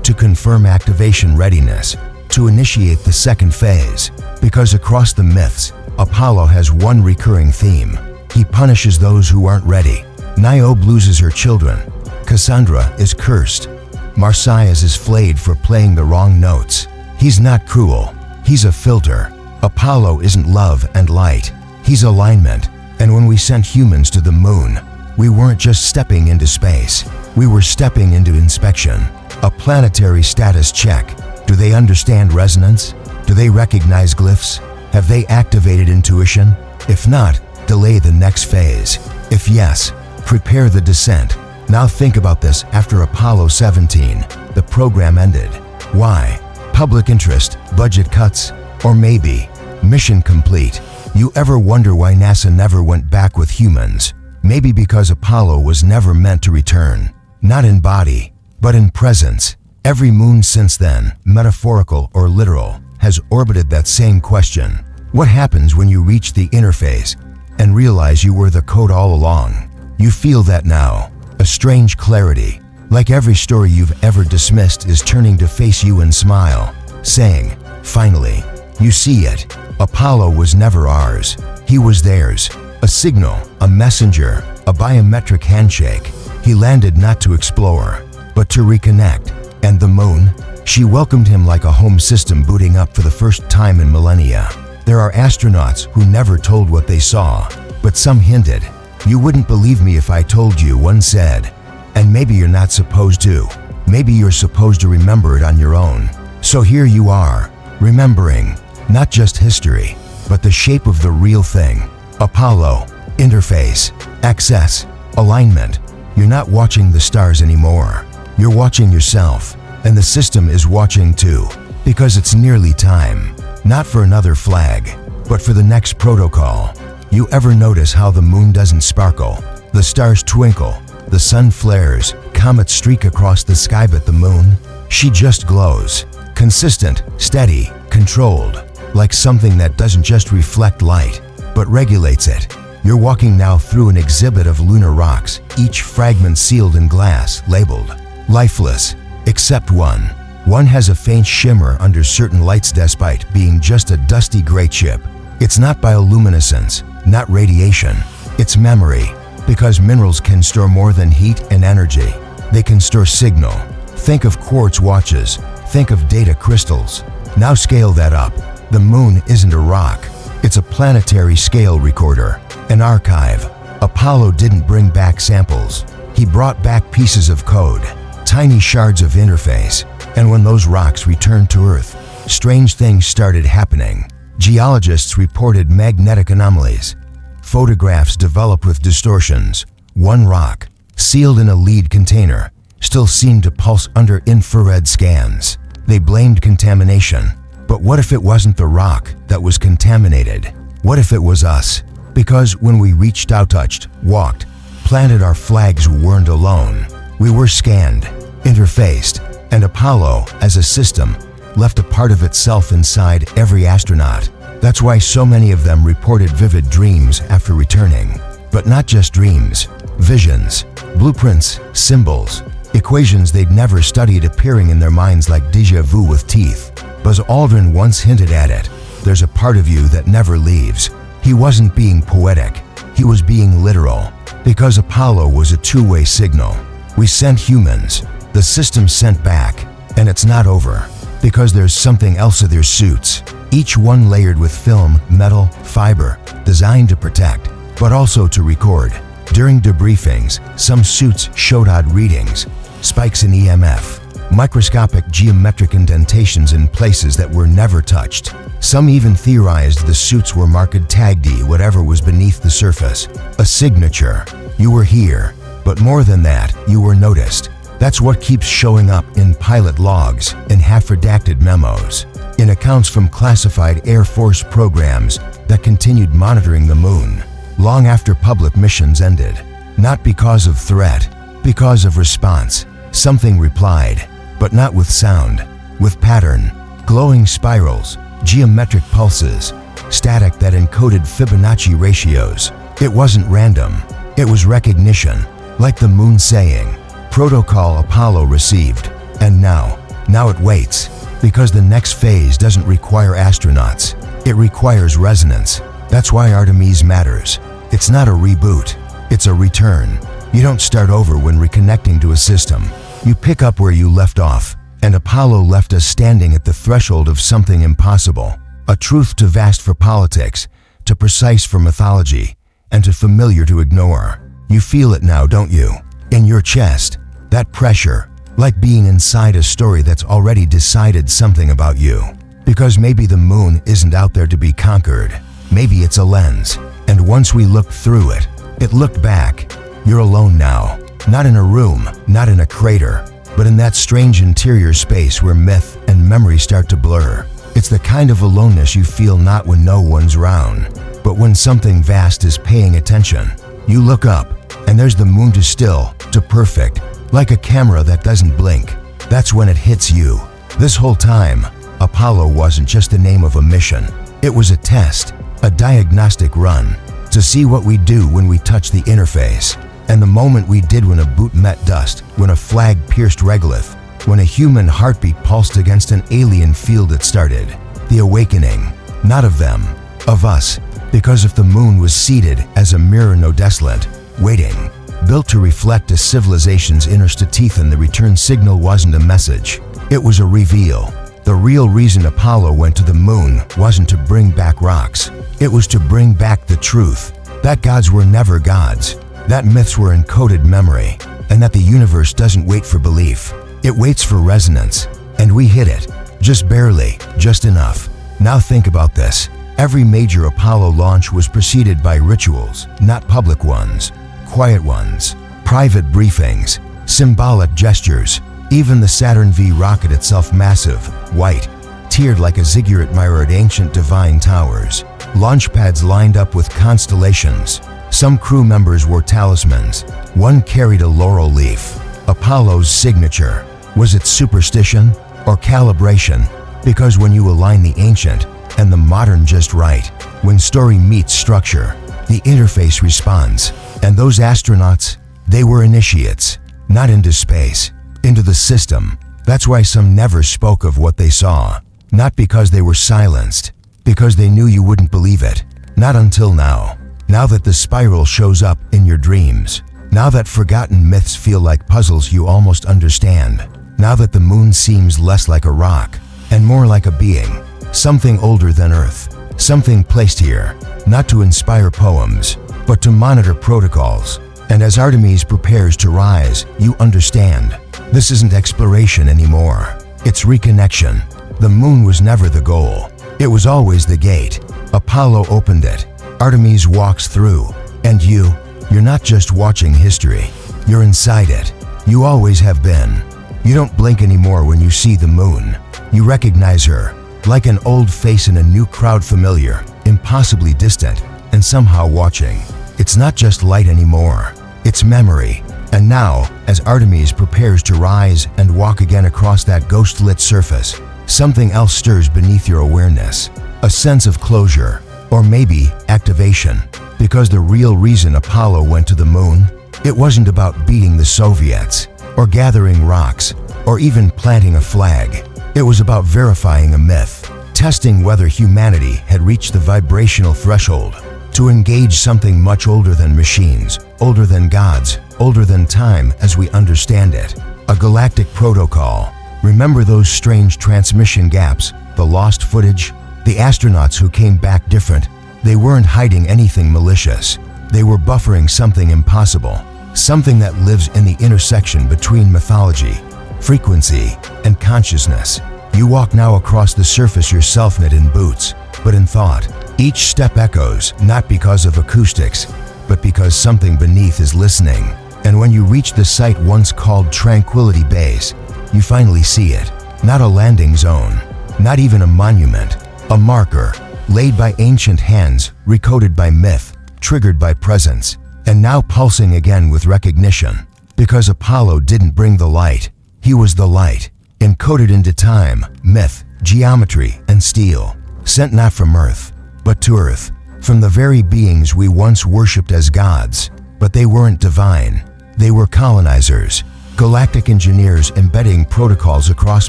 to confirm activation readiness, to initiate the second phase? Because across the myths, Apollo has one recurring theme. He punishes those who aren't ready. Niobe loses her children. Cassandra is cursed. Marsyas is flayed for playing the wrong notes. He's not cruel. He's a filter. Apollo isn't love and light. He's alignment. And when we sent humans to the moon, we weren't just stepping into space. We were stepping into inspection. A planetary status check. Do they understand resonance? Do they recognize glyphs? Have they activated intuition? If not, delay the next phase. If yes, prepare the descent. Now think about this. After Apollo 17, the program ended. Why? Public interest, budget cuts, or maybe mission complete. You ever wonder why NASA never went back with humans? Maybe because Apollo was never meant to return. Not in body, but in presence. Every moon since then, metaphorical or literal, has orbited that same question. What happens when you reach the interface and realize you were the code all along? You feel that now, a strange clarity, like every story you've ever dismissed is turning to face you and smile, saying, finally, you see it. Apollo was never ours. He was theirs. A signal, a messenger, a biometric handshake. He landed not to explore, but to reconnect. And the moon? She welcomed him like a home system booting up for the first time in millennia. There are astronauts who never told what they saw, but some hinted. You wouldn't believe me if I told you, one said. And maybe you're not supposed to. Maybe you're supposed to remember it on your own. So here you are, remembering, not just history, but the shape of the real thing. Apollo, interface, access, alignment. You're not watching the stars anymore. You're watching yourself, and the system is watching too, because it's nearly time. Not for another flag, but for the next protocol. You ever notice how the moon doesn't sparkle? The stars twinkle, the sun flares, comets streak across the sky, but the moon? She just glows. Consistent, steady, controlled. Like something that doesn't just reflect light, but regulates it. You're walking now through an exhibit of lunar rocks, each fragment sealed in glass, labeled lifeless, except one. One has a faint shimmer under certain lights despite being just a dusty gray chip. It's not bioluminescence, not radiation. It's memory, because minerals can store more than heat and energy. They can store signal. Think of quartz watches. Think of data crystals. Now scale that up. The moon isn't a rock. It's a planetary scale recorder, an archive. Apollo didn't bring back samples. He brought back pieces of code, tiny shards of interface. And when those rocks returned to Earth, strange things started happening. Geologists reported magnetic anomalies. Photographs developed with distortions. One rock, sealed in a lead container, still seemed to pulse under infrared scans. They blamed contamination. But what if it wasn't the rock that was contaminated? What if it was us? Because when we reached out, touched, walked, planted our flags, we weren't alone. We were scanned, interfaced, and Apollo, as a system, left a part of itself inside every astronaut. That's why so many of them reported vivid dreams after returning. But not just dreams, visions, blueprints, symbols, equations they'd never studied appearing in their minds like déjà vu with teeth. Buzz Aldrin once hinted at it. There's a part of you that never leaves. He wasn't being poetic. He was being literal. Because Apollo was a two-way signal. We sent humans. The system sent back. And it's not over. Because there's something else in their suits. Each one layered with film, metal, fiber, designed to protect, but also to record. During debriefings, some suits showed odd readings, spikes in EMF, microscopic geometric indentations in places that were never touched. Some even theorized the suits were marked tagged whatever was beneath the surface. A signature. You were here. But more than that, you were noticed. That's what keeps showing up in pilot logs, in half-redacted memos, in accounts from classified Air Force programs that continued monitoring the moon, long after public missions ended. Not because of threat, because of response. Something replied. But not with sound, with pattern, glowing spirals, geometric pulses, static that encoded Fibonacci ratios. It wasn't random, it was recognition, like the moon saying, "Protocol Apollo received." And now it waits, because the next phase doesn't require astronauts, it requires resonance. That's why Artemis matters. It's not a reboot, it's a return. You don't start over when reconnecting to a system. You pick up where you left off, and Apollo left us standing at the threshold of something impossible. A truth too vast for politics, too precise for mythology, and too familiar to ignore. You feel it now, don't you? In your chest, that pressure, like being inside a story that's already decided something about you. Because maybe the moon isn't out there to be conquered. Maybe it's a lens, and once we looked through it, it looked back. You're alone now. Not in a room, not in a crater, but in that strange interior space where myth and memory start to blur. It's the kind of aloneness you feel not when no one's around, but when something vast is paying attention. You look up, and there's the moon too still, too perfect, like a camera that doesn't blink. That's when it hits you. This whole time, Apollo wasn't just the name of a mission. It was a test, a diagnostic run, to see what we do when we touch the interface. And the moment we did when a boot met dust, when a flag pierced regolith, when a human heartbeat pulsed against an alien field, it started. The awakening, not of them, of us. Because if the moon was seated as a mirror, no desolate, waiting, built to reflect a civilization's inner teeth, and the return signal wasn't a message, it was a reveal. The real reason Apollo went to the moon wasn't to bring back rocks, it was to bring back the truth, that gods were never gods. That myths were encoded memory, and that the universe doesn't wait for belief. It waits for resonance, and we hit it. Just barely, just enough. Now think about this. Every major Apollo launch was preceded by rituals, not public ones, quiet ones, private briefings, symbolic gestures. Even the Saturn V rocket itself, massive, white, tiered like a ziggurat, mirrored ancient divine towers. Launch pads lined up with constellations. Some crew members wore talismans. One carried a laurel leaf. Apollo's signature. Was it superstition or calibration? Because when you align the ancient and the modern just right, when story meets structure, the interface responds. And those astronauts, they were initiates, not into space, into the system. That's why some never spoke of what they saw. Not because they were silenced, because they knew you wouldn't believe it. Not until now. Now that the spiral shows up in your dreams. Now that forgotten myths feel like puzzles you almost understand. Now that the moon seems less like a rock and more like a being. something older than Earth, something placed here, not to inspire poems, but to monitor protocols. And as Artemis prepares to rise, you understand. This isn't exploration anymore. It's reconnection. The moon was never the goal. It was always the gate. Apollo opened it. Artemis walks through. And you're not just watching history. You're inside it. You always have been. You don't blink anymore when you see the moon. You recognize her, like an old face in a new crowd, familiar, impossibly distant, and somehow watching. It's not just light anymore. It's memory. And now, as Artemis prepares to rise and walk again across that ghost-lit surface, something else stirs beneath your awareness. A sense of closure, or maybe activation. Because the real reason Apollo went to the moon, it wasn't about beating the Soviets, or gathering rocks, or even planting a flag. It was about verifying a myth, testing whether humanity had reached the vibrational threshold to engage something much older than machines, older than gods, older than time as we understand it. A galactic protocol. Remember those strange transmission gaps, the lost footage? The astronauts who came back different. They weren't hiding anything malicious. They were buffering something impossible, something that lives in the intersection between mythology, frequency, and consciousness. You walk now across the surface yourself, not in boots, but in thought. Each step echoes, not because of acoustics, but because something beneath is listening. And when you reach the site once called Tranquility Base, you finally see it. Not a landing zone, not even a monument, a marker, laid by ancient hands, recoded by myth, triggered by presence, and now pulsing again with recognition. Because Apollo didn't bring the light, he was the light, encoded into time, myth, geometry, and steel, sent not from Earth, but to Earth, from the very beings we once worshipped as gods. But they weren't divine. They were colonizers, galactic engineers embedding protocols across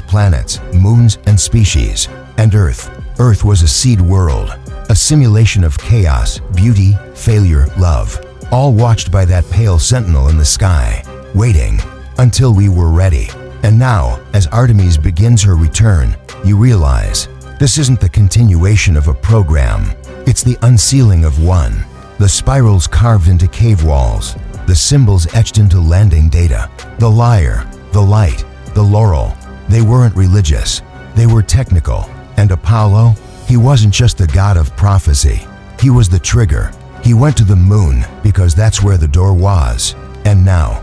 planets, moons, and species. And Earth was a seed world, a simulation of chaos, beauty, failure, love, all watched by that pale sentinel in the sky, waiting until we were ready. And now, as Artemis begins her return, you realize this isn't the continuation of a program. It's the unsealing of one. The spirals carved into cave walls, the symbols etched into landing data, the lyre, the light, the laurel. They weren't religious. They were technical. And Apollo, he wasn't just the god of prophecy. He was the trigger. He went to the moon because that's where the door was. And now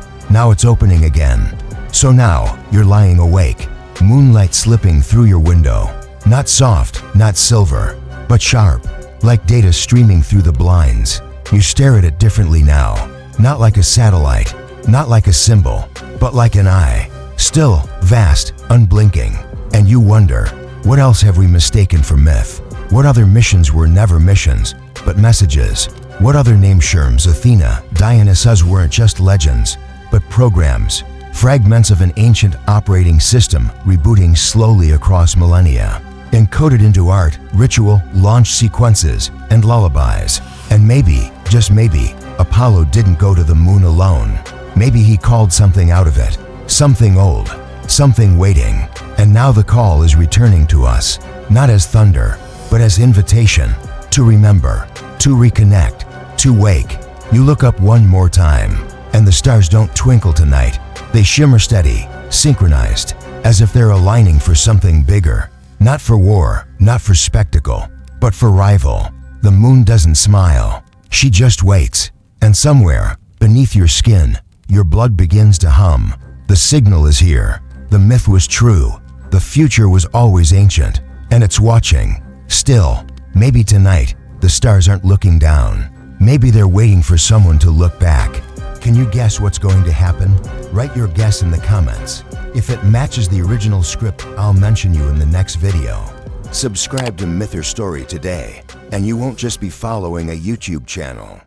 it's opening again. So now, you're lying awake, moonlight slipping through your window. Not soft, not silver, but sharp, like data streaming through the blinds. You stare at it differently now. Not like a satellite, not like a symbol, but like an eye. Still, vast, unblinking. And you wonder, what else have we mistaken for myth? What other missions were never missions, but messages? What other name Sherms, Athena, Dionysus weren't just legends, but programs? Fragments of an ancient operating system rebooting slowly across millennia, encoded into art, ritual, launch sequences, and lullabies. And maybe, just maybe, Apollo didn't go to the moon alone. Maybe he called something out of it, something old, something waiting. And now the call is returning to us, not as thunder, but as invitation to remember, to reconnect, to wake. You look up one more time, and the stars don't twinkle tonight. They shimmer steady, synchronized, as if they're aligning for something bigger. Not for war, not for spectacle, but for rival. The moon doesn't smile. She just waits. And somewhere, beneath your skin, your blood begins to hum. The signal is here. The myth was true. The future was always ancient. And it's watching. Still, maybe tonight, the stars aren't looking down. Maybe they're waiting for someone to look back. Can you guess what's going to happen? Write your guess in the comments. If it matches the original script, I'll mention you in the next video. Subscribe to Myth or Story today, and you won't just be following a YouTube channel.